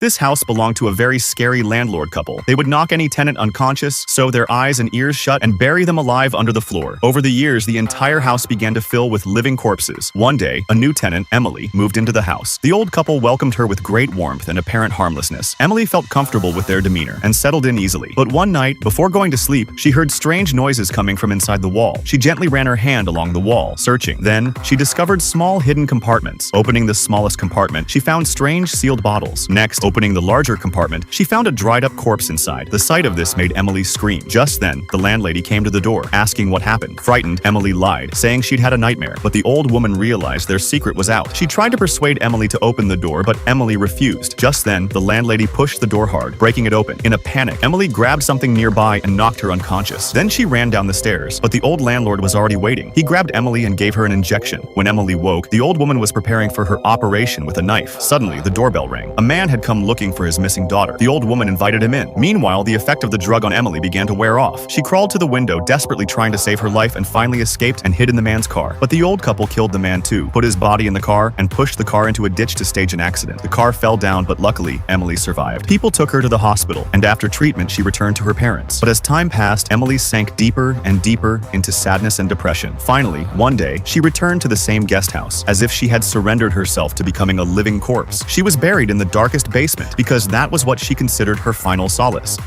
This house belonged to a very scary landlord couple. They would knock any tenant unconscious, sew their eyes and ears shut, and bury them alive under the floor. Over the years, the entire house began to fill with living corpses. One day, a new tenant, Emily, moved into the house. The old couple welcomed her with great warmth and apparent harmlessness. Emily felt comfortable with their demeanor and settled in easily. But one night, before going to sleep, she heard strange noises coming from inside the wall. She gently ran her hand along the wall, searching. Then, she discovered small hidden compartments. Opening the smallest compartment, she found strange sealed bottles. Next, opening the larger compartment, she found a dried-up corpse inside. The sight of this made Emily scream. Just then, the landlady came to the door, asking what happened. Frightened, Emily lied, saying she'd had a nightmare. But the old woman realized their secret was out. She tried to persuade Emily to open the door, but Emily refused. Just then, the landlady pushed the door hard, breaking it open. In a panic, Emily grabbed something nearby and knocked her unconscious. Then she ran down the stairs, but the old landlord was already waiting. He grabbed Emily and gave her an injection. When Emily woke, the old woman was preparing for her operation with a knife. Suddenly, the doorbell rang. A man had come looking for his missing daughter. The old woman invited him in. Meanwhile, the effect of the drug on Emily began to wear off. She crawled to the window, desperately trying to save her life, and finally escaped and hid in the man's car. But the old couple killed the man too, put his body in the car, and pushed the car into a ditch to stage an accident. The car fell down, but luckily, Emily survived. People took her to the hospital, and after treatment, she returned to her parents. But as time passed, Emily sank deeper and deeper into sadness and depression. Finally, one day, she returned to the same guest house, as if she had surrendered herself to becoming a living corpse. She was buried in the darkest basement because that was what she considered her final solace.